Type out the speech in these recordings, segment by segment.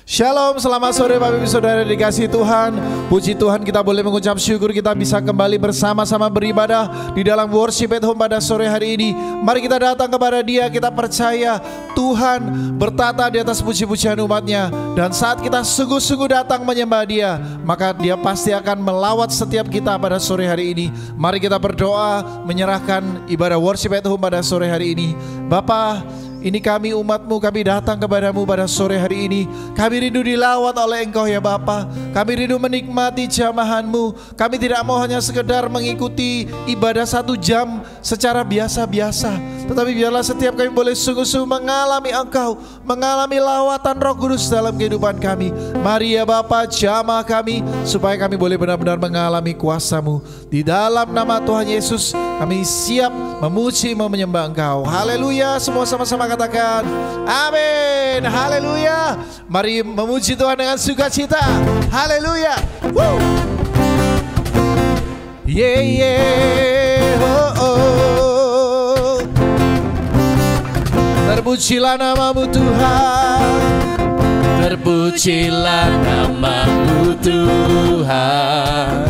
Shalom, selamat sore Bapak Ibu Saudara dikasihi Tuhan. Puji Tuhan kita boleh mengucap syukur kita bisa kembali bersama-sama beribadah di dalam worship at home pada sore hari ini. Mari kita datang kepada Dia, kita percaya Tuhan bertata di atas puji-pujian umatnya. Dan saat kita sungguh-sungguh datang menyembah Dia, maka Dia pasti akan melawat setiap kita pada sore hari ini. Mari kita berdoa menyerahkan ibadah worship at home pada sore hari ini. Bapa, ini kami umat-Mu, kami datang kepadamu pada sore hari ini. Kami rindu dilawat oleh Engkau ya Bapa. Kami rindu menikmati jamahan-Mu. Kami tidak mau hanya sekedar mengikuti ibadah 1 jam secara biasa-biasa, tetapi biarlah setiap kami boleh sungguh-sungguh mengalami Engkau, mengalami lawatan Roh Kudus dalam kehidupan kami. Mari ya Bapa, jamah kami supaya kami boleh benar-benar mengalami kuasa-Mu. Di dalam nama Tuhan Yesus kami siap memuji, menyembah Engkau. Haleluya, semua sama-sama katakan amin. Haleluya. Mari memuji Tuhan dengan sukacita. Haleluya. Yeah, yeah. Oh, oh. Terpujilah nama-Mu Tuhan. Terpujilah nama-Mu Tuhan.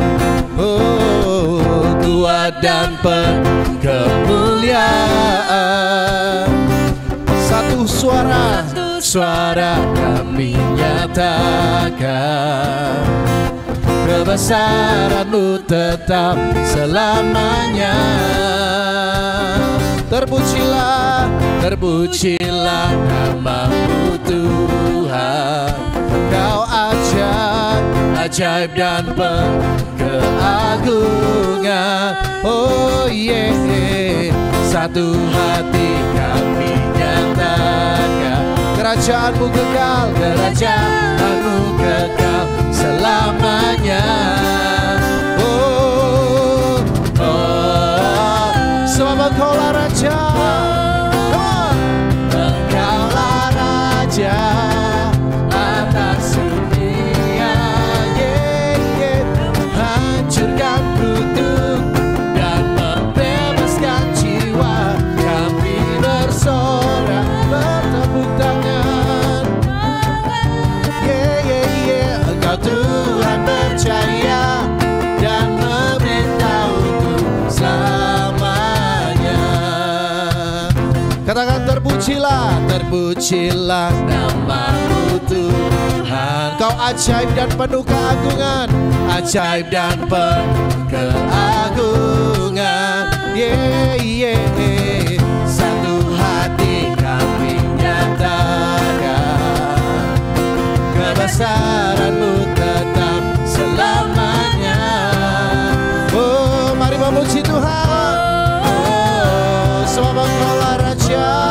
Oh, kuat dan penuh kemuliaan. Satu suara kami nyatakan, kebesaran-Mu tetap selamanya. Terpujilah nama-Mu Tuhan. Kau ajaib dan keagungan. Oh yeah, satu hati kami nyatakan, kerajaan-Mu kekal, kerajaan-Mu kekal selamanya. Oh, oh, sebab Engkaulah Raja, Engkaulah Raja atas dunia. Yeah, yeah. Hancurkan kutuk dan membebaskan jiwa. Kami bersorak bertepuk tangan. Yeah, yeah, yeah. Engkau Tuhan percaya dan memerintah untuk selamanya. Katakan terpujilah nama-Mu Tuhan. Kau ajaib dan penuh keagungan, ajaib dan penuh keagungan. Yeah, yeah. Satu hati kami nyatakan, kebesaran-Mu tetap selamanya. Oh, mari memuji Tuhan. Oh, sebab Engkaulah Raja.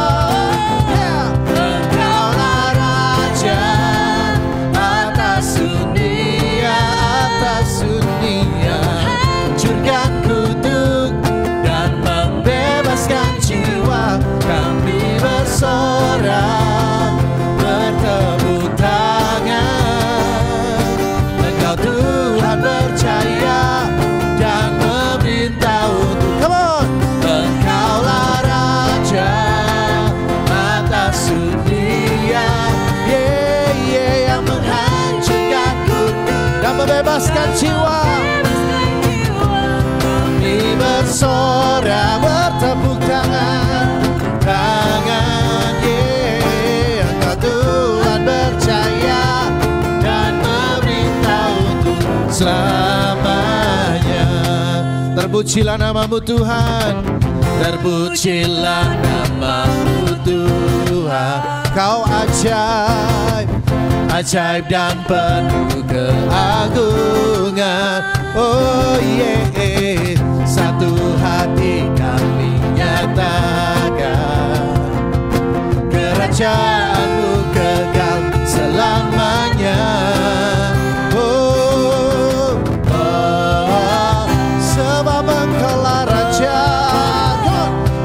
Bersorak bertepuk tangan. Engkau Tuhan percaya dan memerintah untuk, come on, Engkaulah Raja atas dunia. Yeah, yeah, yang menghancurkan dan membebaskan jiwa. Kami bersorak bertepuk tangan. Tangan, yeah. Engkau Tuhan percaya dan memerintah untuk selamanya. Terpujilah nama-Mu Tuhan. Terpujilah nama-Mu Tuhan. Kau ajaib dan penuh keagungan. Oh yeah, satu hati kami nyatakan, kerajaan-Mu kekal selamanya. Oh, oh, sebab Engkaulah Raja,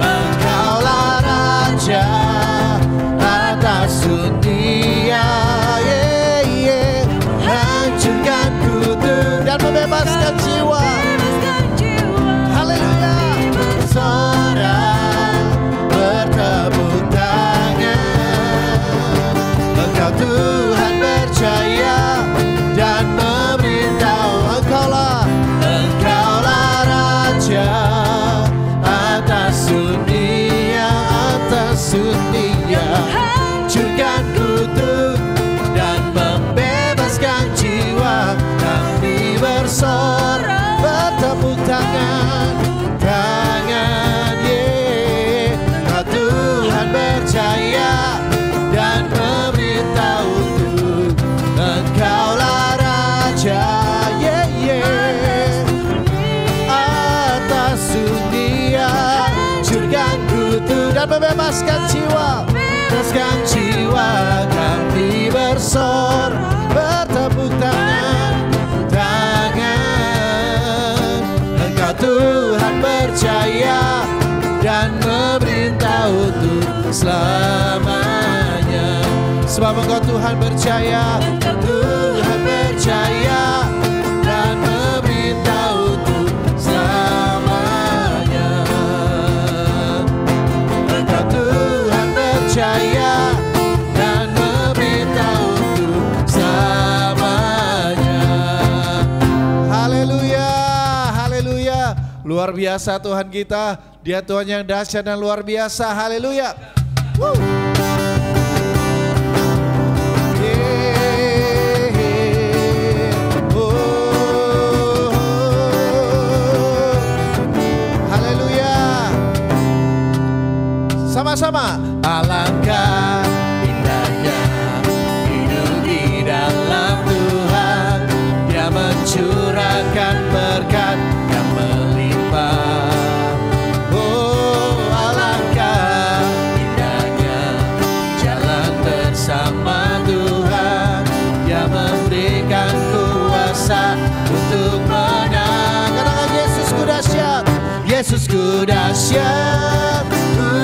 Engkaulah Raja atas dunia. Yeah, yeah. Hancurkan kutuk dan membebaskan jiwa. Haleluya. Bersorak bertepuk tangan. jiwa, puaskan jiwa kami bersorak, bertepuk tangan, Engkau Tuhan percaya dan memerintah untuk selamanya. Sebab Engkau Tuhan percaya, Tuhan percaya dan memerintah untuk selamanya. Engkau Tuhan percaya dan memerintah untuk selamanya. Haleluya, haleluya. Luar biasa Tuhan kita, Dia Tuhan yang dahsyat dan luar biasa. Haleluya. Sama-sama. Alangkah indahnya hidup di dalam Tuhan, Dia mencurahkan berkat yang melimpah. Oh, alangkah indahnya jalan bersama Tuhan, Dia memberikan kuasa untuk menang. Katakan Yesusku dahsyat, Yesusku dahsyat.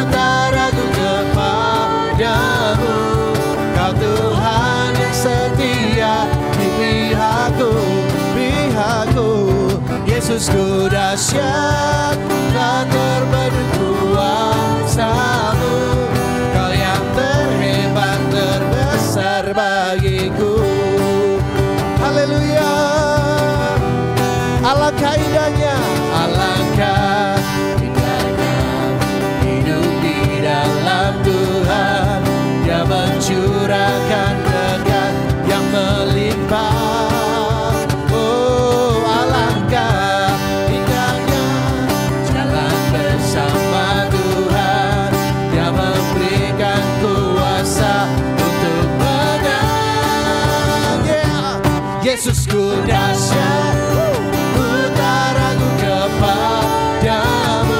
Tak ragu kepadamu, Kau Tuhan yang setia di pihakku, pihakku. Yesusku dahsyat, tak terbendung kuasa-Mu, Kau yang terhebat, terbesar bagiku. Haleluya. Alangkah indahnya, alangkah dalam Tuhan, Dia mencurahkan berkat yang melimpah. Oh, alangkah indahnya jalan bersama Tuhan, Dia memberikan kuasa untuk menang. Yeah. Yesusku dahsyat, ku tak ragu kepadamu.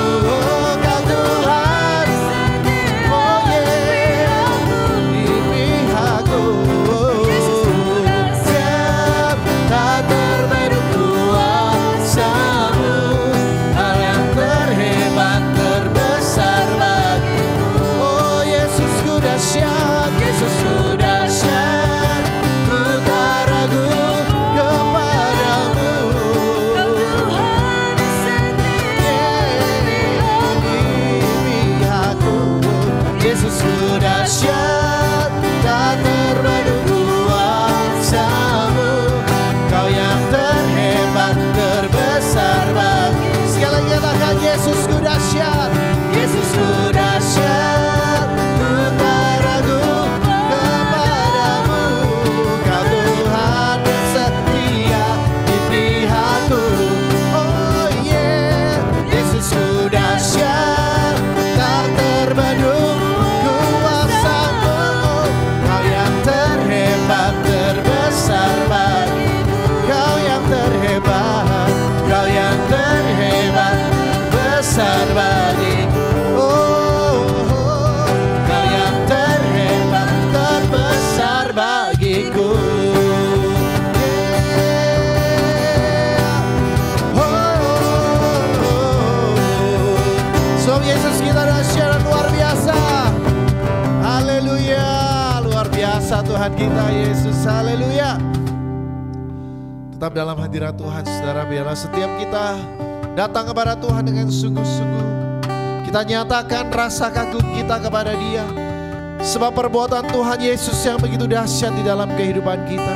Yesusku dahsyat, Yesusku dahsyat, ku tak ragu kepadamu, Kau Tuhan yang setia di pihakku. Oh yeah, Yesusku dahsyat, tak terbendung kuasa-Mu, Kau yang terhebat, terbesar bagi, Kau yang terhebat, Kau yang terhebat, besar bagiku. Oh, Kau yang terhebat, terbesar bagiku. Yeah. So Yesus kita dahsyat dan luar biasa. Haleluya, luar biasa Tuhan kita Yesus. Haleluya. Tetap dalam hadirat Tuhan, saudara, biarlah setiap kita datang kepada Tuhan dengan sungguh-sungguh. Kita nyatakan rasa kagum kita kepada Dia. Sebab perbuatan Tuhan Yesus yang begitu dahsyat di dalam kehidupan kita.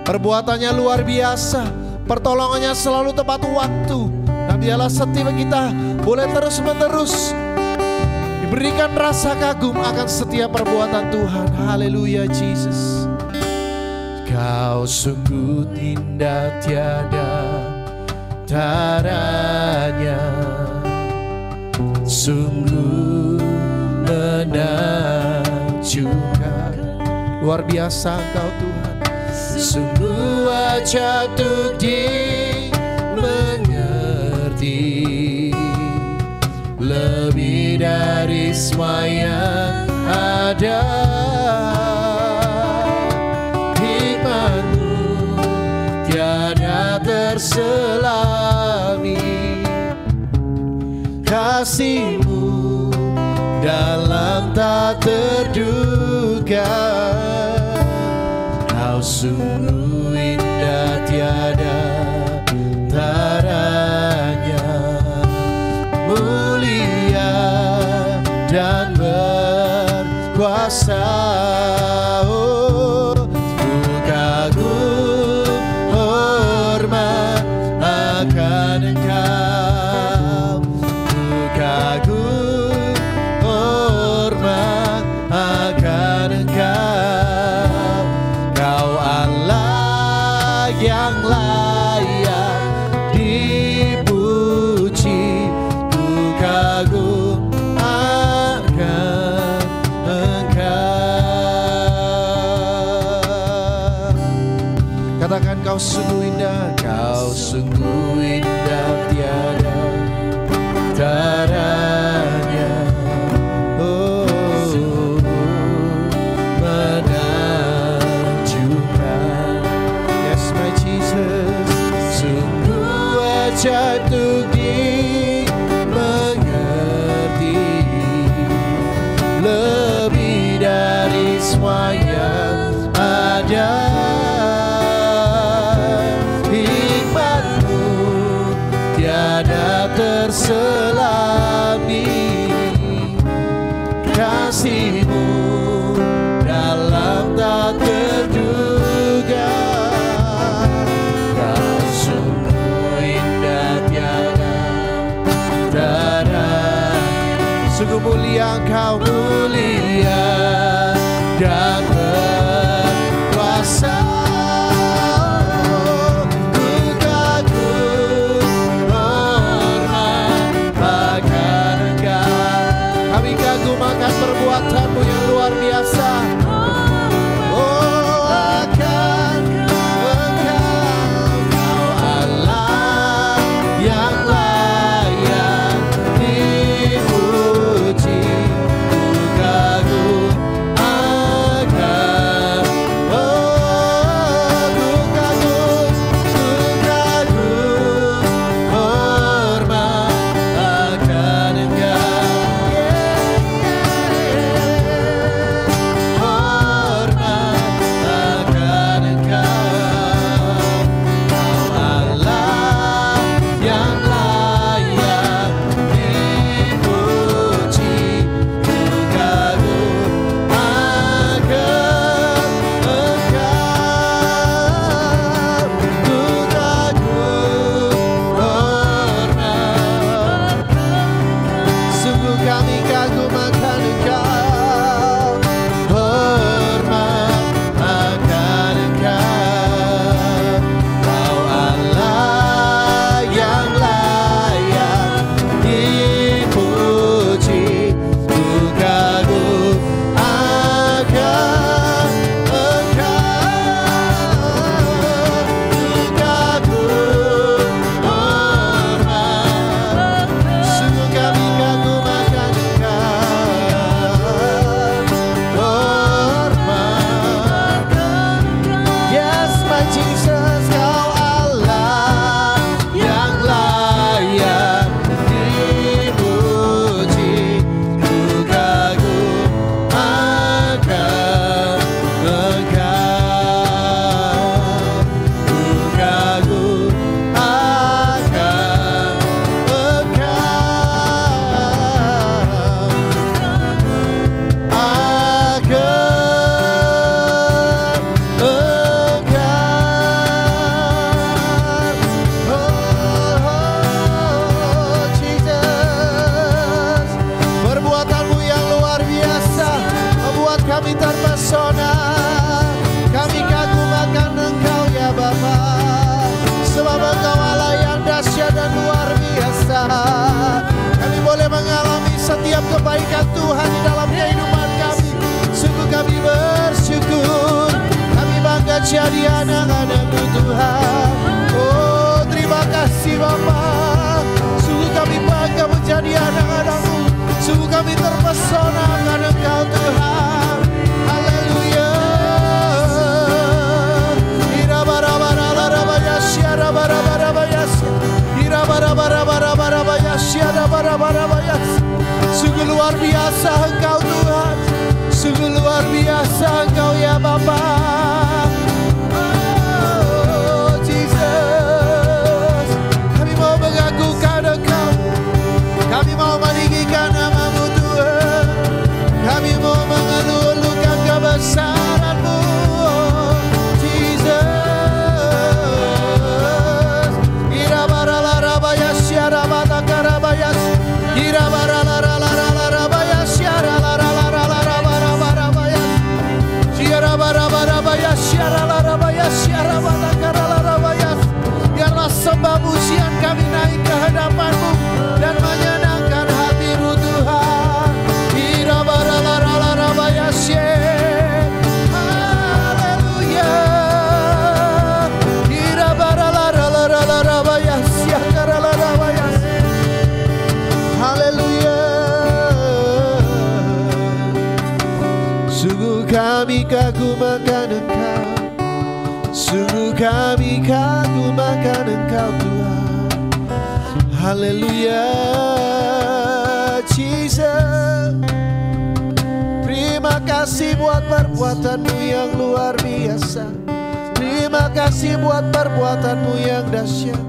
Perbuatannya luar biasa. Pertolongannya selalu tepat waktu. Dan biarlah setiap kita boleh terus-menerus diberikan rasa kagum akan setiap perbuatan Tuhan. Haleluya, Jesus. Kau sungguh indah tiada taranya, sungguh menakjubkan. Luar biasa Engkau Tuhan, sungguh wajah untuk dimengerti. lebih dari semua yang ada. Hikmat-Mu tiada terselami, kasih-Mu dalam tak terduga. Kau sungguh indah tiada taranya, mulia dan berkuasa. Oh, ku kagum hormat akan Engkau, ku kagum hormat akan Engkau. Kau Allah yang layak dipuji, ku kagum akan Engkau. Katakan Kau sungguh indah, Kau sungguh indah tiada taranya. Oh, menakjubkan. Yes my Jesus, sungguh ajaib untuk dimengerti, lebih dari semua yang ada. Hikmat-Mu tiada terselami, kasih-Mu dalam tak terduga. Kau sungguh indah tiada tara, sungguh mulia Engkau, mulia dan berkuasa. Ku kagum hormat akan Engkau. Kami kagum akan perbuatan-Mu yang luar biasa. Oh, akan Engkau, Kau Allah yang layak dipuji, ku kagum akan. Oh, ku kagum hormat akan Engkau. Hormat akan Engkau, Kau Allah yang layak dipuji, ku kagum akan Engkau. Ku kagum hormat, sungguh kami kagum akan Engkau. Hormat akan Engkau, Kau Allah yang layak dipuji, ku kagum akan Engkau. Ku kagum hormat, sungguh kami kagum akan Engkau. Hormat, yes my Jesus, Kau Allah yang layak dipuji, ku kagum akan Engkau. Ku kagum akan Jesus, perbuatan-Mu yang luar biasa membuat kami terpesona. Kami kagum akan Engkau ya Bapa, sebab Engkau Allah yang dahsyat dan luar biasa. Kami boleh mengalami setiap kebaikan Tuhan di dalam kehidupan kami. Sungguh kami bersyukur, kami bangga jadi anak-anak-Mu Tuhan. Oh, terima kasih Bapa, sungguh kami bangga menjadi anak-anak Sungguh kami terpesona akan Engkau Tuhan. Haleluya. Sungguh luar biasa Engkau Tuhan. Sungguh luar biasa Engkau ya Bapa. Oh Jesus, kami mau mengagungkan Engkau. Kami mau meninggikan nama-Mu Tuhan. Kami mau mengeluhkan kebesaran-Mu, oh Jesus. Irabaralarabayas yarabatakarabaya. Irabaralarabayas yarabarabarabaya. Irabarabarabayas yarabatakarabaya. Biarlah sembah pujian kami naik ke hadapan-Mu dan menyenangkan hati-Mu Tuhan. Irabaralarabayas. Haleluya. Irabaralarabayas yakaralarabayas. Haleluya. Sungguh kami kagum akan Engkau. Sungguh kami kagum akan Engkau Tuhan. Haleluya Jesus. Terima kasih buat perbuatan-Mu yang luar biasa. Terima kasih buat perbuatan-Mu yang dahsyat.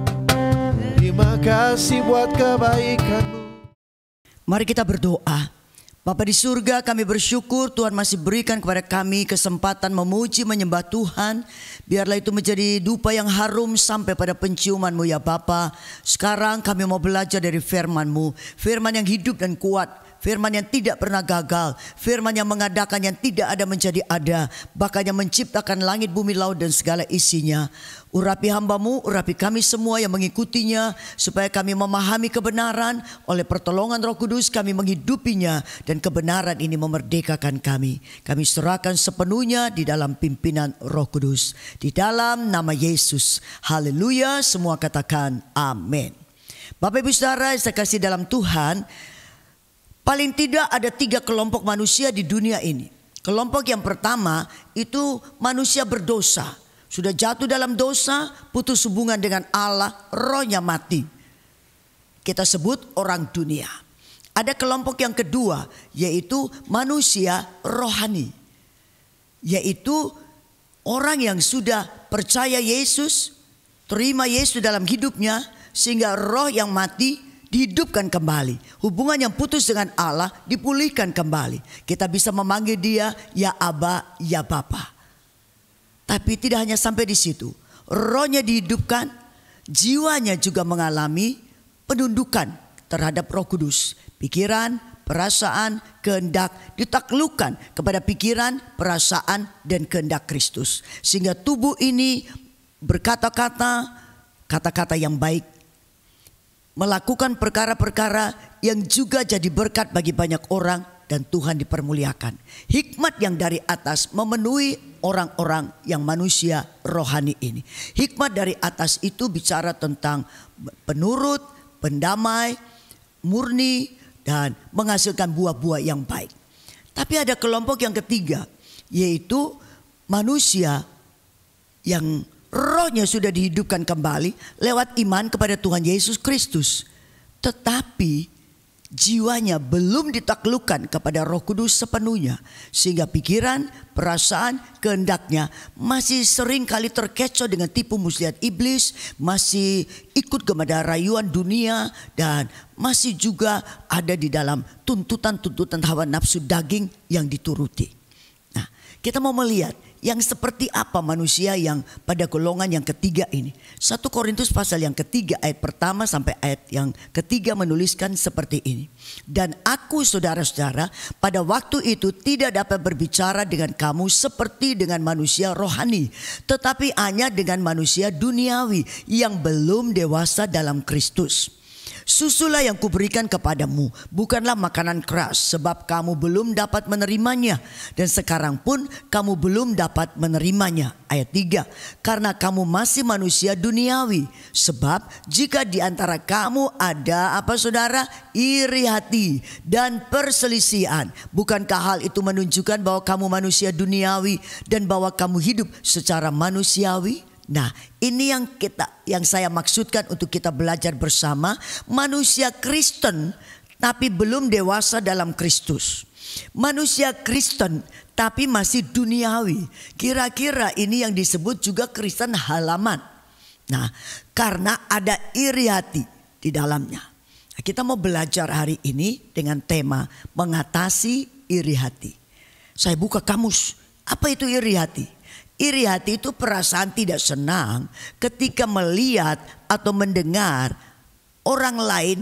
Terima kasih buat kebaikan-Mu. Mari kita berdoa. Bapa di surga, kami bersyukur Tuhan masih berikan kepada kami kesempatan memuji menyembah Tuhan. Biarlah itu menjadi dupa yang harum sampai pada penciuman-Mu ya Bapa. Sekarang kami mau belajar dari firman-Mu, firman yang hidup dan kuat, firman yang tidak pernah gagal, firman yang mengadakan yang tidak ada menjadi ada, bahkan yang menciptakan langit, bumi, laut dan segala isinya. Urapi hamba-Mu, urapi kami semua yang mengikutinya, supaya kami memahami kebenaran. Oleh pertolongan Roh Kudus kami menghidupinya, dan kebenaran ini memerdekakan kami. Kami serahkan sepenuhnya di dalam pimpinan Roh Kudus, di dalam nama Yesus. Haleluya, semua katakan amin. Bapak Ibu Saudara saya kasih dalam Tuhan, paling tidak ada 3 kelompok manusia di dunia ini. Kelompok yang pertama itu manusia berdosa. Sudah jatuh dalam dosa, putus hubungan dengan Allah, rohnya mati. Kita sebut orang dunia. Ada kelompok yang kedua, yaitu manusia rohani. Yaitu orang yang sudah percaya Yesus, terima Yesus dalam hidupnya, sehingga roh yang mati dihidupkan kembali. Hubungan yang putus dengan Allah dipulihkan kembali. Kita bisa memanggil dia ya Aba, ya Bapa. Tapi tidak hanya sampai di situ. Rohnya dihidupkan, jiwanya juga mengalami penundukan terhadap Roh Kudus. Pikiran, perasaan, kehendak ditaklukkan kepada pikiran, perasaan dan kehendak Kristus. Sehingga tubuh ini berkata-kata, kata-kata yang baik, melakukan perkara-perkara yang juga jadi berkat bagi banyak orang, dan Tuhan dipermuliakan. Hikmat yang dari atas memenuhi orang-orang yang manusia rohani ini. Hikmat dari atas itu bicara tentang penurut, pendamai, murni, dan menghasilkan buah-buah yang baik. Tapi ada kelompok yang ketiga, yaitu manusia yang rohnya sudah dihidupkan kembali lewat iman kepada Tuhan Yesus Kristus. Tetapi jiwanya belum ditaklukkan kepada Roh Kudus sepenuhnya, sehingga pikiran, perasaan, kehendaknya masih sering kali terkecoh dengan tipu muslihat iblis, masih ikut kepada rayuan dunia, dan masih juga ada di dalam tuntutan-tuntutan hawa nafsu daging yang dituruti. Nah, kita mau melihat yang seperti apa manusia yang pada golongan yang ketiga ini. 1 Korintus pasal yang ketiga ayat pertama sampai ayat yang ketiga menuliskan seperti ini. Dan aku saudara-saudara pada waktu itu tidak dapat berbicara dengan kamu seperti dengan manusia rohani, tetapi hanya dengan manusia duniawi yang belum dewasa dalam Kristus. Susulah yang kuberikan kepadamu bukanlah makanan keras, sebab kamu belum dapat menerimanya, dan sekarang pun kamu belum dapat menerimanya. Ayat 3, karena kamu masih manusia duniawi. Sebab jika di antara kamu ada apa saudara? Iri hati dan perselisihan, bukankah hal itu menunjukkan bahwa kamu manusia duniawi dan bahwa kamu hidup secara manusiawi? Nah, ini yang saya maksudkan untuk kita belajar bersama. Manusia Kristen tapi belum dewasa dalam Kristus. Manusia Kristen tapi masih duniawi. Kira-kira ini yang disebut juga Kristen halaman. Nah, karena ada iri hati di dalamnya. Nah, kita mau belajar hari ini dengan tema mengatasi iri hati. Saya buka kamus. Apa itu iri hati? Iri hati itu perasaan tidak senang ketika melihat atau mendengar orang lain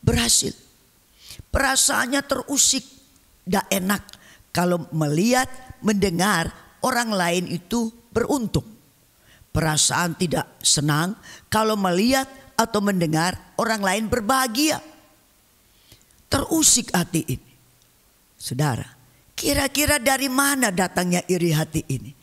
berhasil. Perasaannya terusik, tidak enak kalau melihat, mendengar orang lain itu beruntung. Perasaan tidak senang kalau melihat atau mendengar orang lain berbahagia. Terusik hati ini. Saudara, kira-kira dari mana datangnya iri hati ini?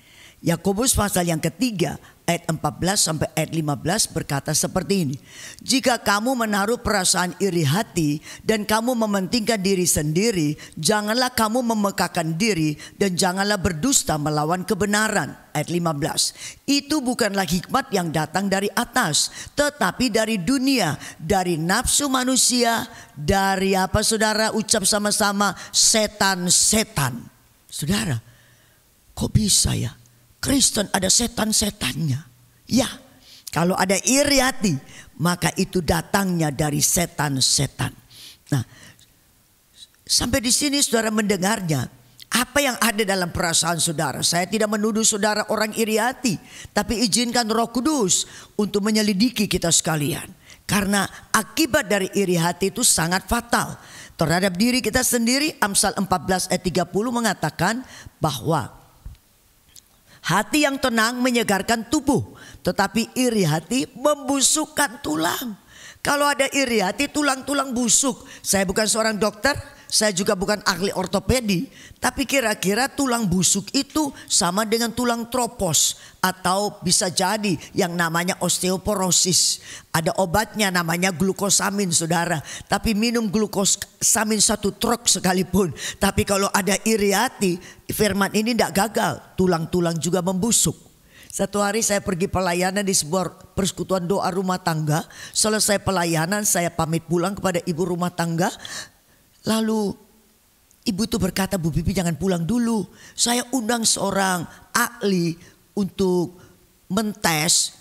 Yakobus pasal yang ketiga ayat 14 sampai ayat 15 berkata seperti ini. Jika kamu menaruh perasaan iri hati dan kamu mementingkan diri sendiri, janganlah kamu memegahkan diri dan janganlah berdusta melawan kebenaran. Ayat 15. Itu bukanlah hikmat yang datang dari atas, tetapi dari dunia, dari nafsu manusia, dari apa saudara, ucap sama-sama, setan-setan. Saudara, kok bisa ya? Kristen ada setan-setannya. Ya, kalau ada iri hati, maka itu datangnya dari setan-setan. Nah, sampai di sini saudara mendengarnya. Apa yang ada dalam perasaan saudara? Saya tidak menuduh saudara orang iri hati, tapi izinkan Roh Kudus untuk menyelidiki kita sekalian. Karena akibat dari iri hati itu sangat fatal terhadap diri kita sendiri. Amsal 14 ayat 30 mengatakan bahwa hati yang tenang menyegarkan tubuh, tetapi iri hati membusukkan tulang. Kalau ada iri hati, tulang-tulang busuk. Saya bukan seorang dokter, saya juga bukan ahli ortopedi, tapi kira-kira tulang busuk itu sama dengan tulang tropos atau bisa jadi yang namanya osteoporosis. Ada obatnya namanya glukosamin saudara, tapi minum glukosamin 1 truk sekalipun. Tapi kalau ada iri hati, firman ini tidak gagal, tulang-tulang juga membusuk. Satu hari saya pergi pelayanan di sebuah persekutuan doa rumah tangga. Selesai pelayanan saya pamit pulang kepada ibu rumah tangga. Lalu ibu itu berkata, Bu Bibi jangan pulang dulu. Saya undang seorang ahli untuk mentes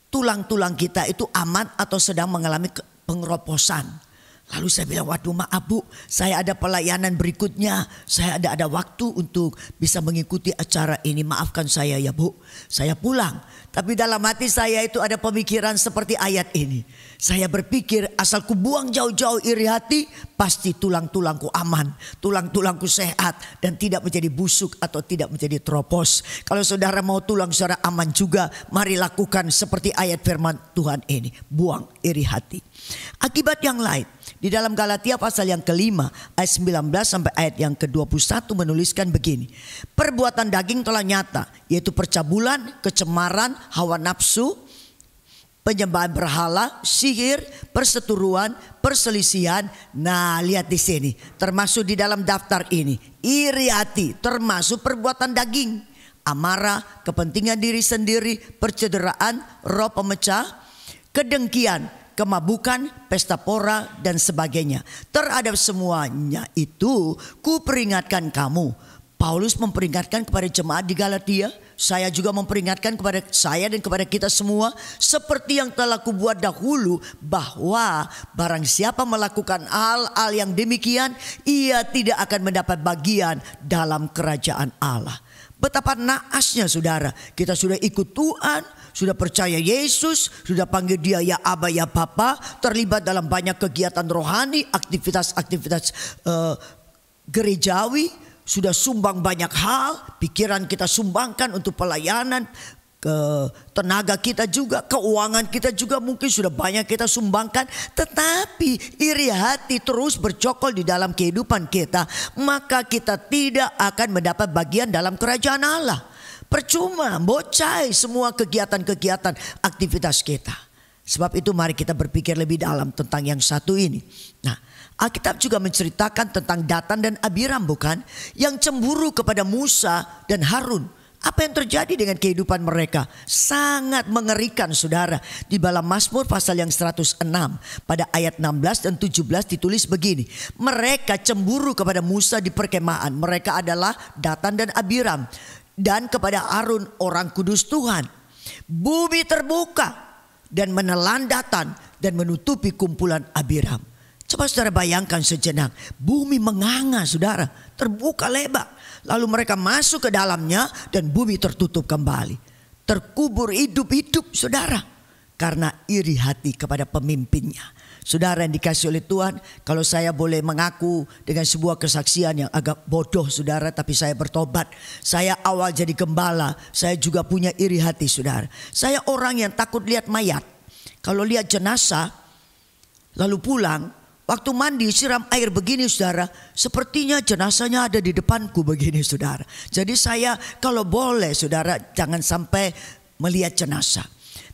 tulang-tulang kita itu aman atau sedang mengalami pengeroposan. Lalu saya bilang, waduh maaf Bu, saya ada pelayanan berikutnya. Saya ada waktu untuk bisa mengikuti acara ini. Maafkan saya ya Bu. Saya pulang. Tapi dalam hati saya itu ada pemikiran seperti ayat ini. Saya berpikir asal ku buang jauh-jauh iri hati, pasti tulang-tulangku aman. Tulang-tulangku sehat dan tidak menjadi busuk atau tidak menjadi tropos. Kalau saudara mau tulang saudara aman juga, mari lakukan seperti ayat firman Tuhan ini. Buang iri hati. Akibat yang lain. Di dalam Galatia pasal yang kelima ayat 19 sampai ayat yang ke-21 menuliskan begini. Perbuatan daging telah nyata, yaitu percabulan, kecemaran, hawa nafsu, penyembahan berhala, sihir, perseteruan, perselisihan. Nah, lihat di sini, termasuk di dalam daftar ini, iri hati, termasuk perbuatan daging, amarah, kepentingan diri sendiri, percederaan, roh pemecah, kedengkian, kemabukan, pesta pora dan sebagainya. Terhadap semuanya itu ku peringatkan kamu. Paulus memperingatkan kepada jemaat di Galatia. Saya juga memperingatkan kepada saya dan kepada kita semua. Seperti yang telah kubuat dahulu, bahwa barang siapa melakukan hal-hal yang demikian, ia tidak akan mendapat bagian dalam kerajaan Allah. Betapa naasnya saudara, kita sudah ikut Tuhan, sudah percaya Yesus, sudah panggil dia ya Aba ya Bapa, terlibat dalam banyak kegiatan rohani, aktivitas-aktivitas gerejawi, sudah sumbang banyak hal, pikiran kita sumbangkan untuk pelayanan, tenaga kita juga, keuangan kita juga mungkin sudah banyak kita sumbangkan. Tetapi iri hati terus bercokol di dalam kehidupan kita, maka kita tidak akan mendapat bagian dalam kerajaan Allah. Percuma, bocai semua kegiatan-kegiatan aktivitas kita. Sebab itu mari kita berpikir lebih dalam tentang yang satu ini. Nah, Alkitab juga menceritakan tentang Datan dan Abiram, bukan? Yang cemburu kepada Musa dan Harun. Apa yang terjadi dengan kehidupan mereka? Sangat mengerikan, saudara. Di dalam Mazmur pasal yang 106 pada ayat 16 dan 17 ditulis begini. Mereka cemburu kepada Musa di perkemahan. Mereka adalah Datan dan Abiram. Dan kepada Harun orang kudus Tuhan. Bumi terbuka dan menelan Datan dan menutupi kumpulan Abiram. Coba saudara bayangkan sejenak. Bumi menganga, saudara. Terbuka lebar. Lalu mereka masuk ke dalamnya dan bumi tertutup kembali. Terkubur hidup-hidup, saudara. Karena iri hati kepada pemimpinnya. Saudara yang dikasih oleh Tuhan, kalau saya boleh mengaku dengan sebuah kesaksian yang agak bodoh, saudara, tapi saya bertobat. Saya awal jadi gembala, saya juga punya iri hati, saudara. Saya orang yang takut lihat mayat. Kalau lihat jenazah, lalu pulang, waktu mandi siram air begini, saudara, sepertinya jenazahnya ada di depanku begini, saudara. Jadi saya kalau boleh, saudara, jangan sampai melihat jenazah.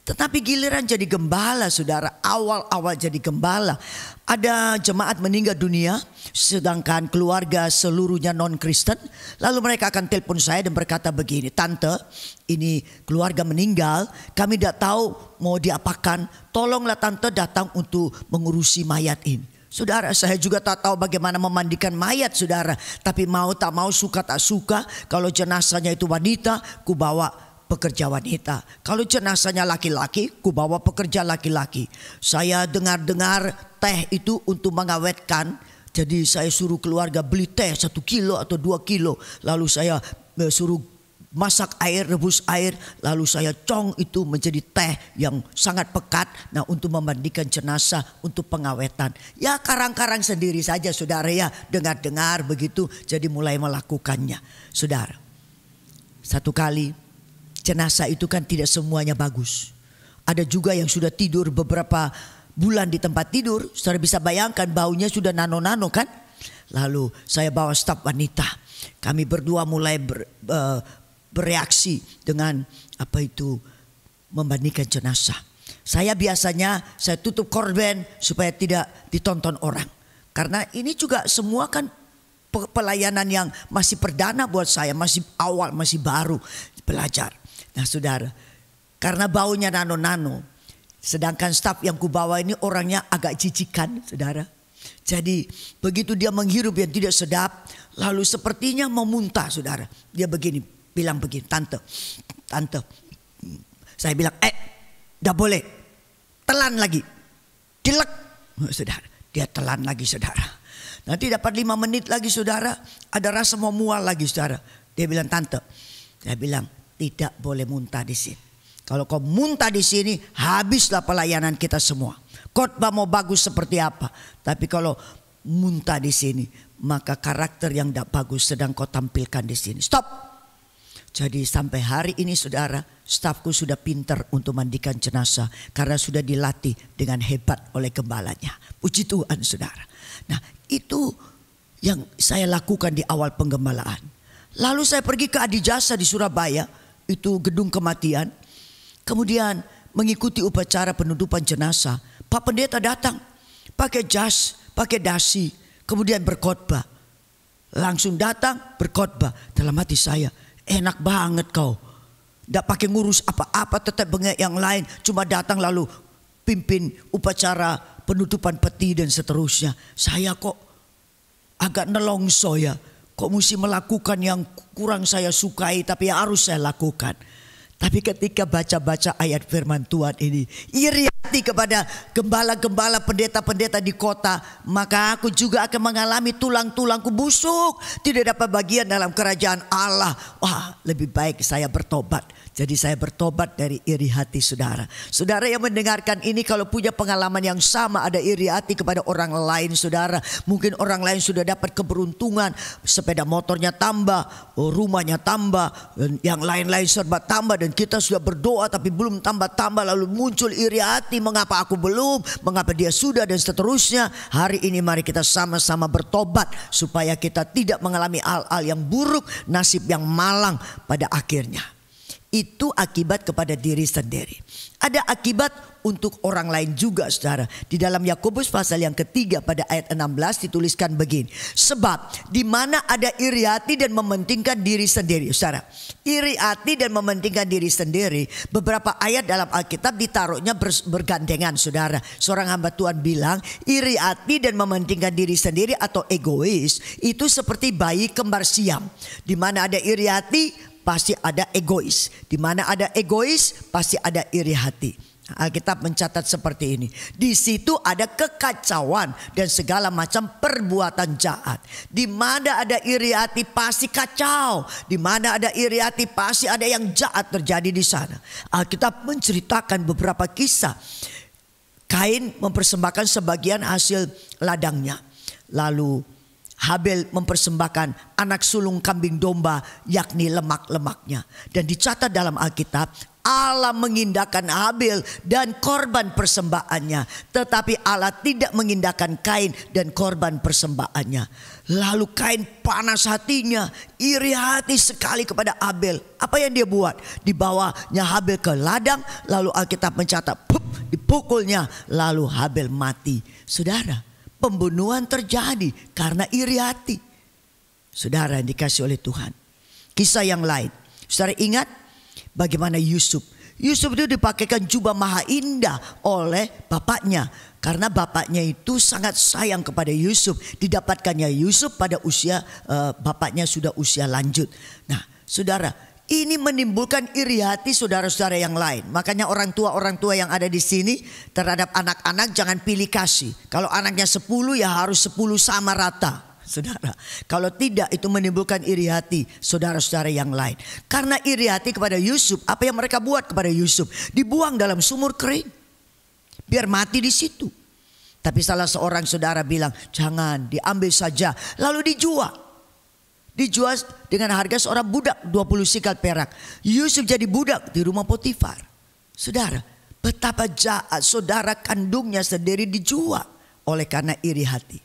Tetapi giliran jadi gembala, saudara, awal-awal jadi gembala, ada jemaat meninggal dunia, sedangkan keluarga seluruhnya non-Kristen. Lalu mereka akan telepon saya dan berkata begini, "Tante, ini keluarga meninggal, kami tidak tahu mau diapakan. Tolonglah tante datang untuk mengurusi mayat ini." Saudara, saya juga tak tahu bagaimana memandikan mayat, saudara. Tapi mau tak mau, suka tak suka, kalau jenazahnya itu wanita, ku bawa pekerja wanita. Kalau jenazahnya laki-laki, ku bawa pekerja laki-laki. Saya dengar-dengar teh itu untuk mengawetkan. Jadi saya suruh keluarga beli teh 1 kilo atau 2 kilo. Lalu saya suruh masak air, rebus air. Lalu saya cong itu menjadi teh yang sangat pekat. Nah, untuk memandikan jenazah, untuk pengawetan. Ya karang-karang sendiri saja, saudara, ya. Dengar-dengar begitu, jadi mulai melakukannya. Saudara, satu kali jenazah itu kan tidak semuanya bagus. Ada juga yang sudah tidur beberapa bulan di tempat tidur. Saudara bisa bayangkan baunya sudah nano-nano kan. Lalu saya bawa staf wanita. Kami berdua mulai bereaksi dengan memandikan jenazah. Saya biasanya saya tutup korban supaya tidak ditonton orang. Karena ini juga semua kan pelayanan yang masih perdana buat saya. Masih awal, masih baru belajar. Nah, saudara, karena baunya nano-nano, sedangkan staf yang kubawa ini orangnya agak jijikkan, saudara. Jadi begitu dia menghirup yang tidak sedap, lalu sepertinya mau muntah, saudara. Dia bilang begini, tante. Saya bilang, dah boleh, telan lagi, dilek, saudara. Dia telan lagi, saudara. Nanti dapat 5 menit lagi, saudara, ada rasa mau mual lagi, saudara. Dia bilang, tante. Saya bilang, tidak boleh muntah di sini. Kalau kau muntah di sini, habislah pelayanan kita semua. Khotbah mau bagus seperti apa, tapi kalau muntah di sini, maka karakter yang tidak bagus sedang kau tampilkan di sini. Stop. Jadi sampai hari ini, saudara, stafku sudah pintar untuk mandikan jenazah karena sudah dilatih dengan hebat oleh gembalanya. Puji Tuhan, saudara. Nah, itu yang saya lakukan di awal penggembalaan. Lalu saya pergi ke Adijasa di Surabaya. Itu gedung kematian. Kemudian mengikuti upacara penutupan jenazah. Pak pendeta datang pakai jas, pakai dasi, kemudian berkhotbah. Langsung datang berkhotbah. Dalam hati saya, enak banget kau. Tidak pakai ngurus apa-apa, tetap bengek yang lain. Cuma datang lalu pimpin upacara penutupan peti dan seterusnya. Saya kok agak nelongso ya. Kok mesti melakukan yang kurang saya sukai tapi yang harus saya lakukan. Tapi ketika baca-baca ayat firman Tuhan ini, iri hati hati kepada gembala-gembala, pendeta-pendeta di kota, maka aku juga akan mengalami tulang-tulangku busuk, tidak dapat bagian dalam kerajaan Allah. Wah, lebih baik saya bertobat. Jadi saya bertobat dari iri hati saudara. Saudara yang mendengarkan ini kalau punya pengalaman yang sama, ada iri hati kepada orang lain saudara. Mungkin orang lain sudah dapat keberuntungan, sepeda motornya tambah, rumahnya tambah, yang lain-lain serba tambah, dan kita sudah berdoa tapi belum tambah-tambah, lalu muncul iri hati, mengapa aku belum, mengapa dia sudah, dan seterusnya. Hari ini mari kita sama-sama bertobat supaya kita tidak mengalami hal-hal yang buruk, nasib yang malang pada akhirnya. Itu akibat kepada diri sendiri. Ada akibat untuk orang lain juga saudara. Di dalam Yakobus pasal yang ketiga pada ayat 16 dituliskan begini. Sebab di mana ada iri hati dan mementingkan diri sendiri. Saudara, iri hati dan mementingkan diri sendiri, beberapa ayat dalam Alkitab ditaruhnya bergandengan saudara. Seorang hamba Tuhan bilang iri hati dan mementingkan diri sendiri atau egois itu seperti bayi kembar siam. Di mana ada iri hati pasti ada egois. Di mana ada egois pasti ada iri hati. Alkitab mencatat seperti ini. Di situ ada kekacauan dan segala macam perbuatan jahat. Di mana ada iri hati pasti kacau. Di mana ada iri hati pasti ada yang jahat terjadi di sana. Alkitab menceritakan beberapa kisah. Kain mempersembahkan sebagian hasil ladangnya. Lalu Habel mempersembahkan anak sulung kambing domba, yakni lemak-lemaknya. Dan dicatat dalam Alkitab, Allah mengindahkan Habel dan korban persembahannya, tetapi Allah tidak mengindahkan Kain dan korban persembahannya. Lalu Kain panas hatinya, iri hati sekali kepada Habel. Apa yang dia buat? Dibawanya Habel ke ladang, lalu Alkitab mencatat, dipukulnya, lalu Habel mati. Saudara, pembunuhan terjadi karena iri hati. Saudara yang dikasih oleh Tuhan. Kisah yang lain. Saudara ingat bagaimana Yusuf. Yusuf itu dipakaikan jubah maha indah oleh bapaknya. Karena bapaknya itu sangat sayang kepada Yusuf. Didapatkannya Yusuf pada usia bapaknya sudah usia lanjut. Nah saudara, ini menimbulkan iri hati saudara-saudara yang lain. Makanya orang tua yang ada di sini terhadap anak-anak jangan pilih kasih. Kalau anaknya 10 ya harus 10 sama rata. Saudara, kalau tidak itu menimbulkan iri hati saudara-saudara yang lain. Karena iri hati kepada Yusuf, apa yang mereka buat kepada Yusuf? Dibuang dalam sumur kering. Biar mati di situ. Tapi salah seorang saudara bilang, jangan, diambil saja. Lalu dijual. Dijual dengan harga seorang budak 20 sikal perak. Yusuf jadi budak di rumah Potifar. Saudara, betapa jahat saudara kandungnya sendiri dijual oleh karena iri hati.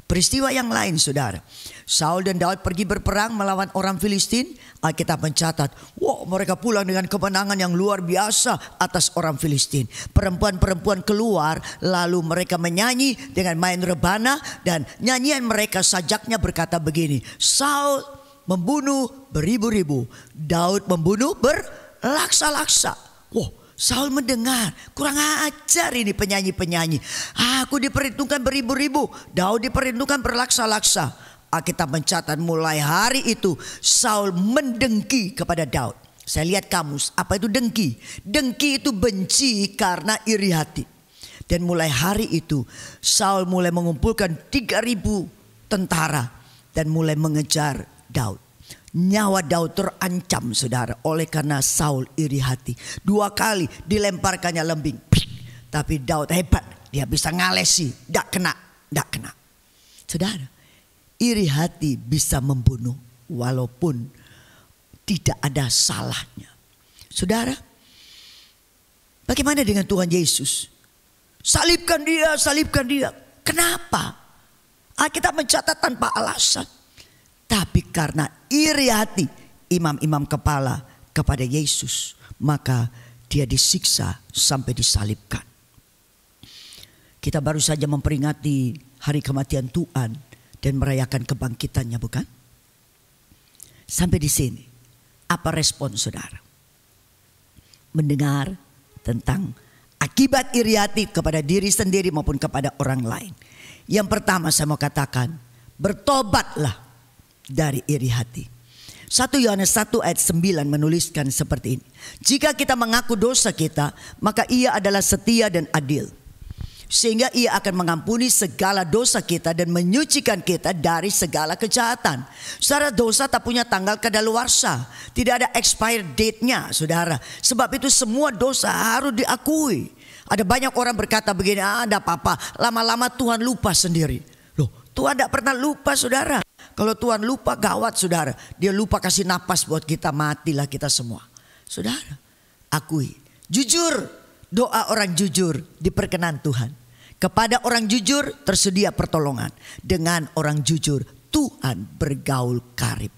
Peristiwa yang lain saudara. Saul dan Daud pergi berperang melawan orang Filistin. Alkitab mencatat, wow, mereka pulang dengan kemenangan yang luar biasa atas orang Filistin. Perempuan-perempuan keluar lalu mereka menyanyi dengan main rebana. Dan nyanyian mereka sajaknya berkata begini. Saul membunuh beribu-ribu, Daud membunuh berlaksa-laksa. Wow, Saul mendengar, kurang ajar ini penyanyi-penyanyi. Aku diperhitungkan beribu-ribu, Daud diperhitungkan berlaksa-laksa. Alkitab mencatat mulai hari itu Saul mendengki kepada Daud. Saya lihat kamus, apa itu dengki? Dengki itu benci karena iri hati. Dan mulai hari itu Saul mulai mengumpulkan 3.000 tentara dan mulai mengejar Daud. Nyawa Daud terancam saudara oleh karena Saul iri hati. 2 kali dilemparkannya lembing. Tapi Daud hebat, dia bisa ngalesi, tidak kena. Saudara, iri hati bisa membunuh walaupun tidak ada salahnya. Saudara, bagaimana dengan Tuhan Yesus? Salibkan dia. Kenapa? Alkitab mencatat tanpa alasan. Tapi karena iri hati imam-imam kepala kepada Yesus, maka dia disiksa sampai disalibkan. Kita baru saja memperingati hari kematian Tuhan dan merayakan kebangkitannya, bukan? Sampai di sini, apa respon saudara? Mendengar tentang akibat iri hati kepada diri sendiri maupun kepada orang lain. Yang pertama saya mau katakan, bertobatlah dari iri hati. 1 Yohanes 1 ayat 9 menuliskan seperti ini. Jika kita mengaku dosa kita, maka Ia adalah setia dan adil, sehingga Ia akan mengampuni segala dosa kita dan menyucikan kita dari segala kejahatan. Saudara, dosa tak punya tanggal kadaluarsa, tidak ada expire date-nya, saudara. Sebab itu semua dosa harus diakui. Ada banyak orang berkata begini, ada apa-apa, lama-lama Tuhan lupa sendiri. Loh, Tuhan tidak pernah lupa, saudara. Kalau Tuhan lupa, gawat, saudara. Dia lupa kasih napas buat kita, matilah kita semua. Saudara, akui. Jujur, doa orang jujur diperkenan Tuhan. Kepada orang jujur tersedia pertolongan. Dengan orang jujur Tuhan bergaul karib.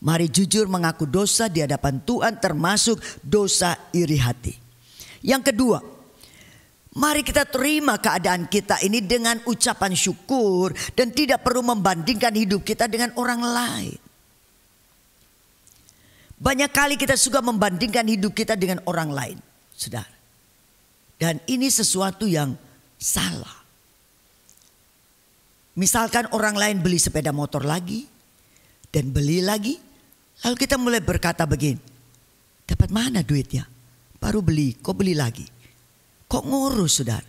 Mari jujur mengaku dosa di hadapan Tuhan, termasuk dosa iri hati. Yang kedua, mari kita terima keadaan kita ini dengan ucapan syukur dan tidak perlu membandingkan hidup kita dengan orang lain. Banyak kali kita suka membandingkan hidup kita dengan orang lain, saudara. Dan ini sesuatu yang salah. Misalkan orang lain beli sepeda motor lagi dan beli lagi, lalu kita mulai berkata begini, dapat mana duitnya? Baru beli, kok beli lagi? Kok ngurus, saudara?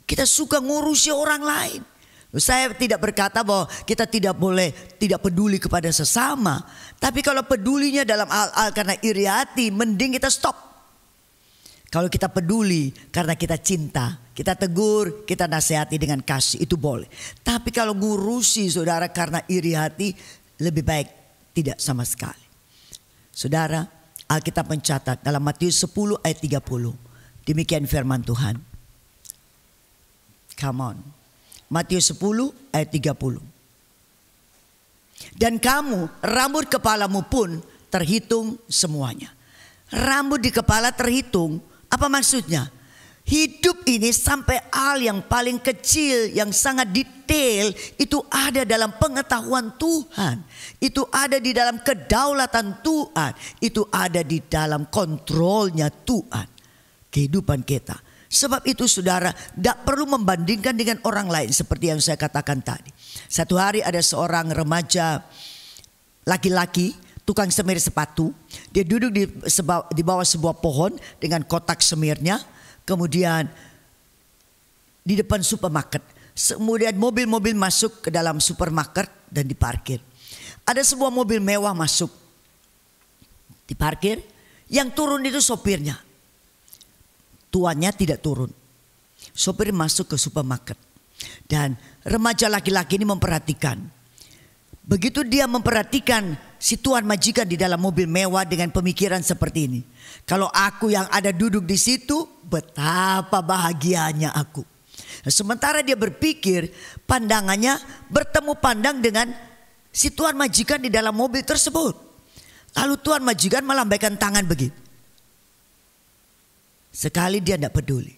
Kita suka ngurusi orang lain. Saya tidak berkata bahwa kita tidak boleh tidak peduli kepada sesama. Tapi kalau pedulinya dalam hal-hal karena iri hati, mending kita stop. Kalau kita peduli karena kita cinta, kita tegur, kita nasihati dengan kasih, itu boleh. Tapi kalau ngurusi, saudara, karena iri hati, lebih baik tidak sama sekali. Saudara, Alkitab mencatat dalam Matius 10 ayat 30. Demikian firman Tuhan. Come on. Matius 10 ayat 30. Dan kamu, rambut kepalamu pun terhitung semuanya. Rambut di kepala terhitung. Apa maksudnya? Hidup ini sampai hal yang paling kecil, yang sangat detail, itu ada dalam pengetahuan Tuhan. Itu ada di dalam kedaulatan Tuhan. Itu ada di dalam kontrolnya Tuhan. Kehidupan kita. Sebab itu, saudara, tidak perlu membandingkan dengan orang lain seperti yang saya katakan tadi. Satu hari ada seorang remaja laki-laki, tukang semir sepatu. Dia duduk di bawah sebuah pohon dengan kotak semirnya. Kemudian di depan supermarket. Kemudian mobil-mobil masuk ke dalam supermarket dan diparkir. Ada sebuah mobil mewah masuk, diparkir. Yang turun itu sopirnya. Tuannya tidak turun. Sopir masuk ke supermarket. Dan remaja laki-laki ini memperhatikan. Begitu dia memperhatikan si tuan majikan di dalam mobil mewah dengan pemikiran seperti ini. Kalau aku yang ada duduk di situ, betapa bahagianya aku. Sementara dia berpikir, pandangannya bertemu pandang dengan si tuan majikan di dalam mobil tersebut. Lalu tuan majikan melambaikan tangan begitu. Sekali dia tidak peduli.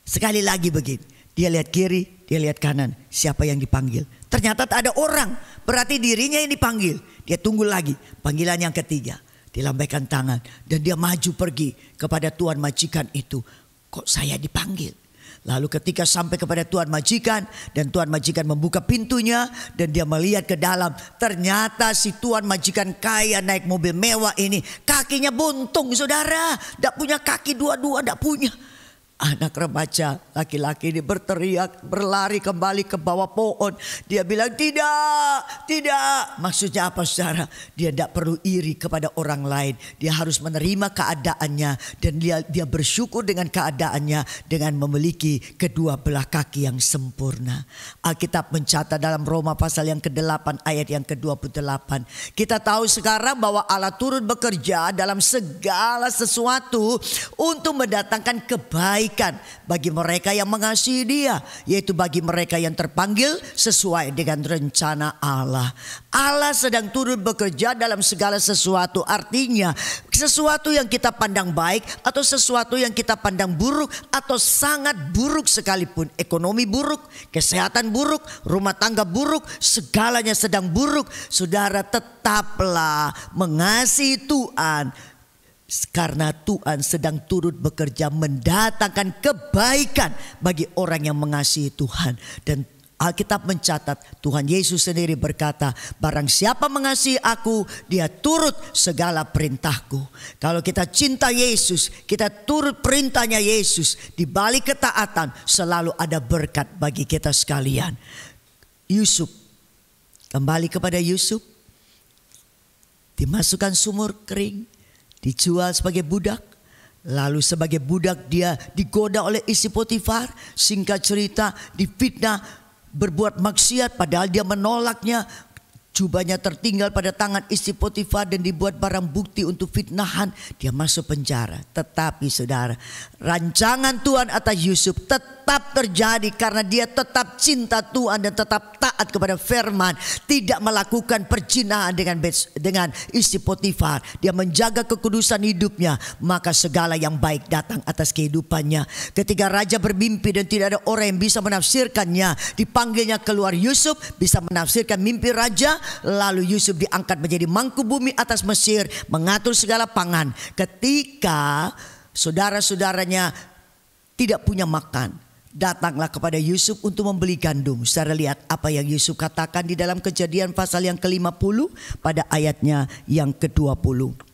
Sekali lagi begini. Dia lihat kiri, dia lihat kanan. Siapa yang dipanggil? Ternyata tak ada orang. Berarti dirinya yang dipanggil. Dia tunggu lagi. Panggilan yang ketiga. Dia lambaikan tangan. Dan dia maju pergi kepada tuan majikan itu. Kok saya dipanggil? Lalu ketika sampai kepada tuan majikan. Dan tuan majikan membuka pintunya. Dan dia melihat ke dalam. Ternyata si tuan majikan kaya naik mobil mewah ini. Kakinya buntung, saudara. Tidak punya kaki dua-dua, tidak punya. Anak remaja laki-laki ini berteriak, berlari kembali ke bawah pohon. Dia bilang tidak, tidak. Maksudnya apa, saudara? Dia tidak perlu iri kepada orang lain. Dia harus menerima keadaannya. Dan dia bersyukur dengan keadaannya. Dengan memiliki kedua belah kaki yang sempurna. Alkitab mencatat dalam Roma pasal yang ke-8 ayat yang ke-28. Kita tahu sekarang bahwa Allah turut bekerja dalam segala sesuatu untuk mendatangkan kebaikan bagi mereka yang mengasihi Dia, yaitu bagi mereka yang terpanggil sesuai dengan rencana Allah. Allah sedang turut bekerja dalam segala sesuatu. Artinya sesuatu yang kita pandang baik atau sesuatu yang kita pandang buruk atau sangat buruk sekalipun, ekonomi buruk, kesehatan buruk, rumah tangga buruk, segalanya sedang buruk, saudara tetaplah mengasihi Tuhan. Karena Tuhan sedang turut bekerja mendatangkan kebaikan bagi orang yang mengasihi Tuhan. Dan Alkitab mencatat, Tuhan Yesus sendiri berkata, barang siapa mengasihi aku, dia turut segala perintahku. Kalau kita cinta Yesus, kita turut perintahnya Yesus, di balik ketaatan selalu ada berkat bagi kita sekalian. Yusuf, kembali kepada Yusuf, dimasukkan sumur kering, dijual sebagai budak. Lalu sebagai budak dia digoda oleh istri Potifar. Singkat cerita, difitnah, berbuat maksiat padahal dia menolaknya. Jubahnya tertinggal pada tangan istri Potifar dan dibuat barang bukti untuk fitnahan. Dia masuk penjara. Tetapi saudara, rancangan Tuhan atas Yusuf tetap terjadi karena dia tetap cinta Tuhan dan tetap taat kepada firman. Tidak melakukan perzinahan dengan istri Potifar. Dia menjaga kekudusan hidupnya. Maka segala yang baik datang atas kehidupannya. Ketika raja bermimpi dan tidak ada orang yang bisa menafsirkannya, dipanggilnya keluar Yusuf, bisa menafsirkan mimpi raja. Lalu Yusuf diangkat menjadi mangku bumi atas Mesir, mengatur segala pangan. Ketika saudara-saudaranya tidak punya makan, datanglah kepada Yusuf untuk membeli gandum. Saudara lihat apa yang Yusuf katakan di dalam Kejadian pasal yang ke-50 pada ayatnya yang ke-20.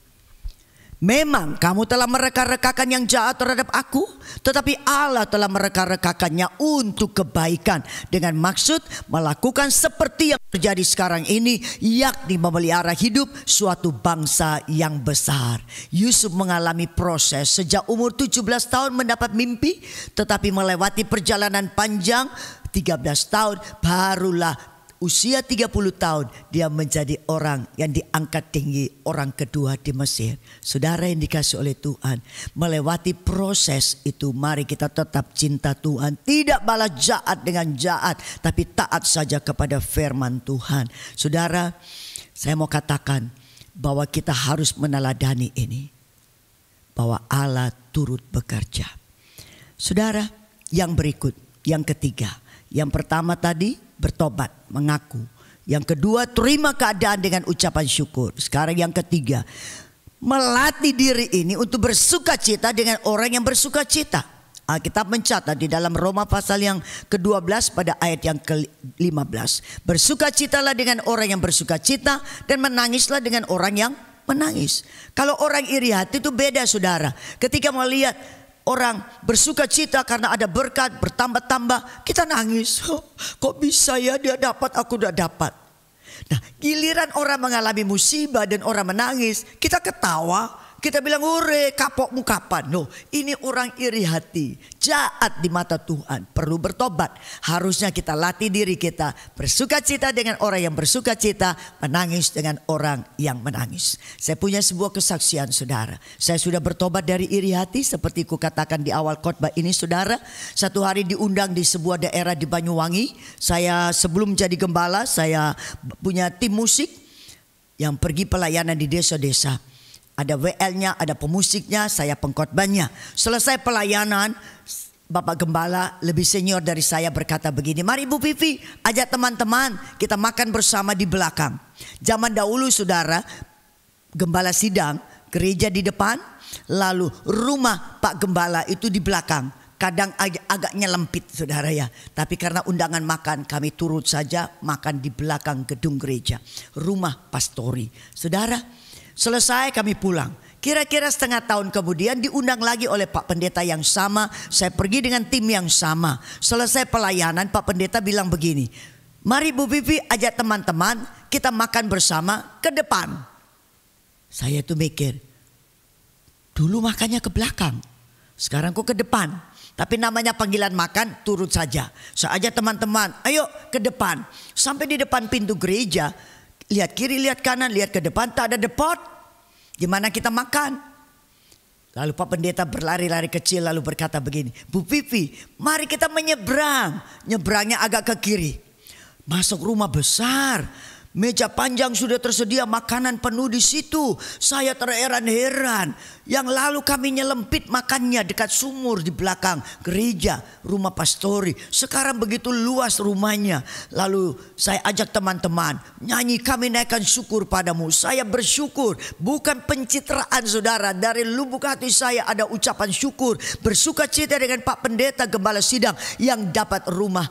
Memang kamu telah mereka-rekakan yang jahat terhadap aku, tetapi Allah telah mereka-rekakannya untuk kebaikan, dengan maksud melakukan seperti yang terjadi sekarang ini, yakni memelihara hidup suatu bangsa yang besar. Yusuf mengalami proses sejak umur 17 tahun mendapat mimpi, tetapi melewati perjalanan panjang 13 tahun barulah usia 30 tahun dia menjadi orang yang diangkat tinggi, orang kedua di Mesir. Saudara yang dikasih oleh Tuhan, melewati proses itu mari kita tetap cinta Tuhan. Tidak balas jahat dengan jahat, tapi taat saja kepada firman Tuhan. Saudara, saya mau katakan bahwa kita harus meneladani ini, bahwa Allah turut bekerja. Saudara, yang berikut, yang ketiga. Yang pertama tadi bertobat, mengaku. Yang kedua terima keadaan dengan ucapan syukur. Sekarang yang ketiga, melatih diri ini untuk bersuka cita dengan orang yang bersuka cita. Alkitab mencatat di dalam Roma pasal yang ke-12 pada ayat yang ke-15. Bersukacitalah dengan orang yang bersuka cita dan menangislah dengan orang yang menangis. Kalau orang iri hati itu beda saudara. Ketika melihat orang bersuka cita karena ada berkat bertambah-tambah, kita nangis. Kok bisa ya dia dapat, aku udah dapat. Nah, giliran orang mengalami musibah dan orang menangis, kita ketawa. Kita bilang, "Ure, kapokmu kapan?" No, ini orang iri hati, jahat di mata Tuhan. Perlu bertobat. Harusnya kita latih diri kita bersuka cita dengan orang yang bersuka cita, menangis dengan orang yang menangis. Saya punya sebuah kesaksian saudara. Saya sudah bertobat dari iri hati seperti ku katakan di awal khotbah ini saudara. Satu hari diundang di sebuah daerah di Banyuwangi. Saya sebelum jadi gembala, saya punya tim musik yang pergi pelayanan di desa-desa. Ada WL-nya, ada pemusiknya, saya pengkhotbahnya. Selesai pelayanan, Bapak Gembala lebih senior dari saya berkata begini, "Mari Bu Vivi, ajak teman-teman kita makan bersama di belakang." Zaman dahulu saudara, Gembala sidang, gereja di depan, lalu rumah Pak Gembala itu di belakang. Kadang agak nyelempit saudara ya. Tapi karena undangan makan, kami turut saja makan di belakang gedung gereja. Rumah pastori. Saudara, selesai kami pulang. Kira-kira setengah tahun kemudian diundang lagi oleh Pak Pendeta yang sama. Saya pergi dengan tim yang sama. Selesai pelayanan Pak Pendeta bilang begini, "Mari Bu Vivi ajak teman-teman kita makan bersama ke depan." Saya tuh mikir, dulu makannya ke belakang, sekarang kok ke depan. Tapi namanya panggilan makan, turut saja. Saya ajak teman-teman, "Ayo ke depan." Sampai di depan pintu gereja, lihat kiri, lihat kanan, lihat ke depan, tak ada depot. Gimana kita makan? Lalu Pak Pendeta berlari-lari kecil lalu berkata begini, "Bu Vivi, mari kita menyeberang." Nyebrangnya agak ke kiri. Masuk rumah besar. Meja panjang sudah tersedia, makanan penuh di situ. Saya terheran-heran. Yang lalu kami nyelempit makannya dekat sumur di belakang gereja, rumah pastori. Sekarang begitu luas rumahnya. Lalu saya ajak teman-teman, nyanyi kami naikkan syukur padamu. Saya bersyukur, bukan pencitraan saudara. Dari lubuk hati saya ada ucapan syukur. Bersuka cita dengan Pak Pendeta Gembala Sidang yang dapat rumah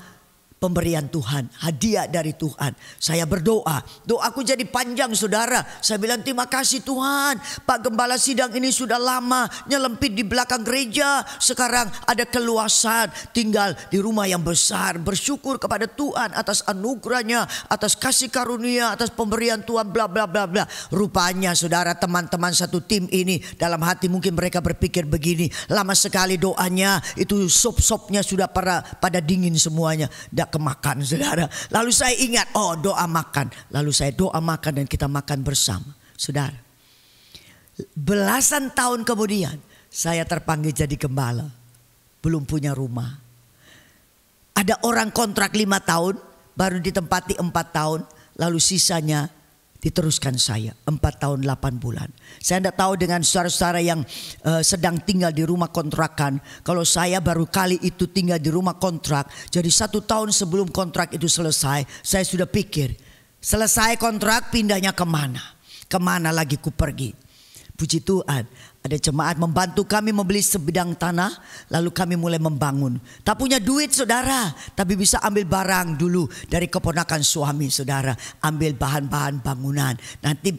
pemberian Tuhan, hadiah dari Tuhan. Saya berdoa, doaku jadi panjang saudara. Saya bilang terima kasih Tuhan, Pak Gembala sidang ini sudah lama nyelempit di belakang gereja. Sekarang ada keluasan, tinggal di rumah yang besar. Bersyukur kepada Tuhan atas anugerahnya, atas kasih karunia, atas pemberian Tuhan bla bla bla bla. Rupanya saudara, teman-teman satu tim ini dalam hati mungkin mereka berpikir begini, lama sekali doanya, itu sop-sopnya sudah pada dingin semuanya. Kemakan saudara. Lalu saya ingat, oh doa makan. Lalu saya doa makan dan kita makan bersama. Saudara, belasan tahun kemudian saya terpanggil jadi gembala. Belum punya rumah. Ada orang kontrak 5 tahun, baru ditempati 4 tahun. Lalu sisanya diteruskan saya 4 tahun 8 bulan. Saya tidak tahu dengan saudara-saudara yang sedang tinggal di rumah kontrakan. Kalau saya baru kali itu tinggal di rumah kontrak. Jadi 1 tahun sebelum kontrak itu selesai, saya sudah pikir, selesai kontrak pindahnya kemana? Kemana lagi ku pergi? Puji Tuhan, ada jemaat membantu kami membeli sebidang tanah. Lalu kami mulai membangun. Tak punya duit saudara, tapi bisa ambil barang dulu dari keponakan suami saudara. Ambil bahan-bahan bangunan. Nanti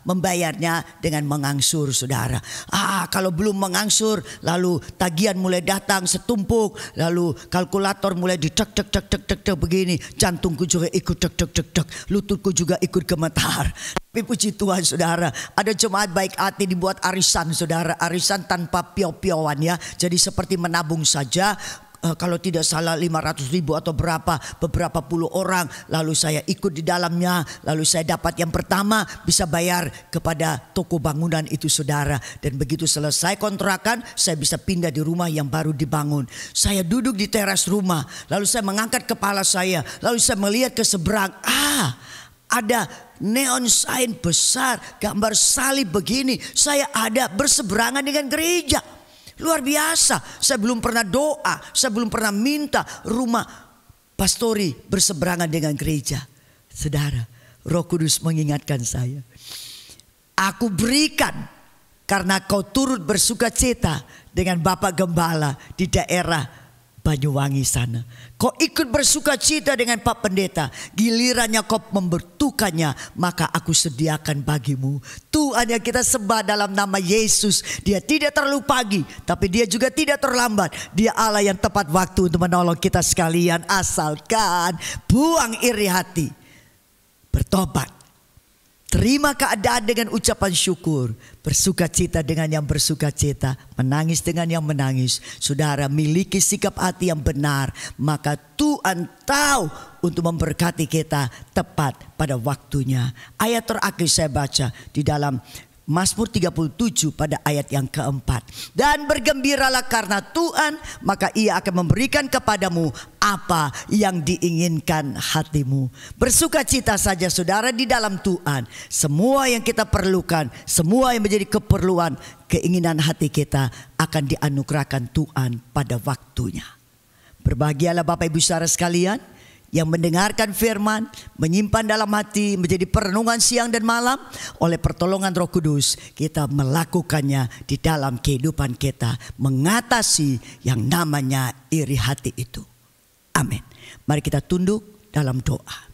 membayarnya dengan mengangsur saudara. Kalau belum mengangsur, lalu tagihan mulai datang setumpuk. Lalu kalkulator mulai dicek begini. Jantungku juga ikut cek. Lututku juga ikut gemetar. Tapi puji Tuhan saudara, ada jemaat baik hati dibuat arisan saudara. Arisan tanpa pio-pioan ya. Jadi seperti menabung saja. Kalau tidak salah 500.000 atau beberapa puluh orang. Lalu saya ikut di dalamnya. Lalu saya dapat yang pertama, bisa bayar kepada toko bangunan itu saudara. Dan begitu selesai kontrakan, saya bisa pindah di rumah yang baru dibangun. Saya duduk di teras rumah. Lalu saya mengangkat kepala saya. Lalu saya melihat ke seberang. Ada neon sign besar, gambar salib begini. Saya ada berseberangan dengan gereja. Luar biasa. Saya belum pernah doa, saya belum pernah minta rumah pastori berseberangan dengan gereja. Saudara, Roh Kudus mengingatkan saya. Aku berikan karena kau turut bersukacita dengan Bapak Gembala di daerah Banyuwangi sana. Kau ikut bersukacita dengan Pak Pendeta. Gilirannya kau membutuhkannya, maka aku sediakan bagimu. Tuhan yang kita sembah dalam nama Yesus, Dia tidak terlalu pagi, tapi Dia juga tidak terlambat. Dia Allah yang tepat waktu untuk menolong kita sekalian. Asalkan buang iri hati, bertobat, terima keadaan dengan ucapan syukur, bersukacita dengan yang bersukacita, menangis dengan yang menangis. Saudara, miliki sikap hati yang benar, maka Tuhan tahu untuk memberkati kita tepat pada waktunya. Ayat terakhir saya baca di dalam Mazmur 37 pada ayat yang keempat. Dan bergembiralah karena Tuhan, maka Ia akan memberikan kepadamu apa yang diinginkan hatimu. Bersukacita saja saudara di dalam Tuhan. Semua yang kita perlukan, semua yang menjadi keperluan, keinginan hati kita akan dianugerahkan Tuhan pada waktunya. Berbahagialah Bapak Ibu saudara sekalian yang mendengarkan firman, menyimpan dalam hati, menjadi perenungan siang dan malam. Oleh pertolongan Roh Kudus, kita melakukannya di dalam kehidupan kita, mengatasi yang namanya iri hati itu. Amin. Mari kita tunduk dalam doa.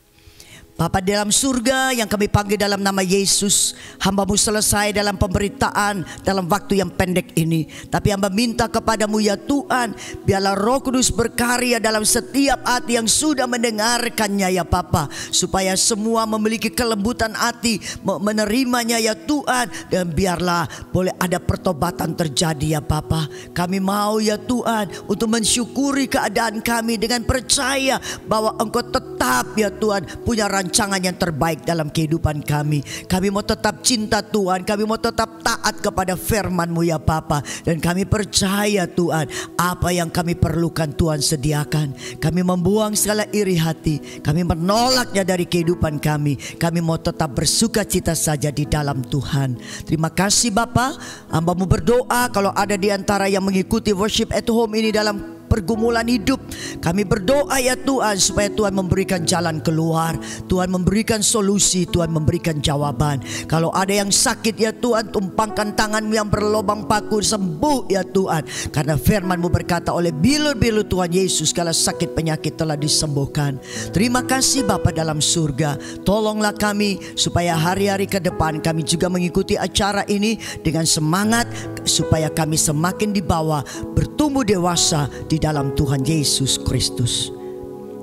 Bapa di dalam surga yang kami panggil dalam nama Yesus, hamba-Mu selesai dalam pemberitaan dalam waktu yang pendek ini. Tapi hamba minta kepadamu ya Tuhan, biarlah Roh Kudus berkarya dalam setiap hati yang sudah mendengarkannya ya Bapa. Supaya semua memiliki kelembutan hati menerimanya ya Tuhan. Dan biarlah boleh ada pertobatan terjadi ya Bapa. Kami mau ya Tuhan untuk mensyukuri keadaan kami dengan percaya bahwa Engkau tetap ya Tuhan punya rancangan yang terbaik dalam kehidupan kami. Kami mau tetap cinta Tuhan, kami mau tetap taat kepada firman-Mu ya Bapa. Dan kami percaya Tuhan, apa yang kami perlukan Tuhan sediakan. Kami membuang segala iri hati, kami menolaknya dari kehidupan kami. Kami mau tetap bersukacita saja di dalam Tuhan. Terima kasih Bapa. Hamba-Mu berdoa kalau ada di antara yang mengikuti worship at home ini dalam pergumulan hidup. Kami berdoa ya Tuhan supaya Tuhan memberikan jalan keluar, Tuhan memberikan solusi, Tuhan memberikan jawaban. Kalau ada yang sakit ya Tuhan, tumpangkan tangan-Mu yang berlobang paku, sembuh ya Tuhan. Karena firman-Mu berkata oleh bilur-bilur Tuhan Yesus segala sakit penyakit telah disembuhkan. Terima kasih Bapa dalam surga. Tolonglah kami supaya hari-hari ke depan kami juga mengikuti acara ini dengan semangat, supaya kami semakin dibawa bertumbuh dewasa di dalam Tuhan Yesus Kristus.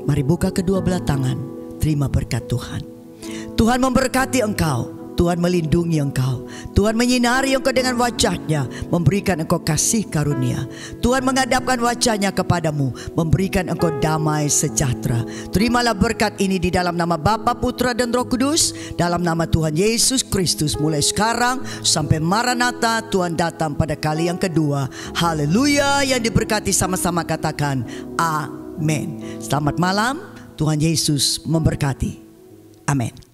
Mari buka kedua belah tangan, terima berkat Tuhan. Tuhan memberkati engkau, Tuhan melindungi engkau, Tuhan menyinari engkau dengan wajah-Nya, memberikan engkau kasih karunia. Tuhan menghadapkan wajah-Nya kepadamu, memberikan engkau damai sejahtera. Terimalah berkat ini di dalam nama Bapa, Putra dan Roh Kudus, dalam nama Tuhan Yesus Kristus, mulai sekarang sampai Maranatha, Tuhan datang pada kali yang kedua. Haleluya. Yang diberkati sama-sama katakan amin. Selamat malam, Tuhan Yesus memberkati. Amin.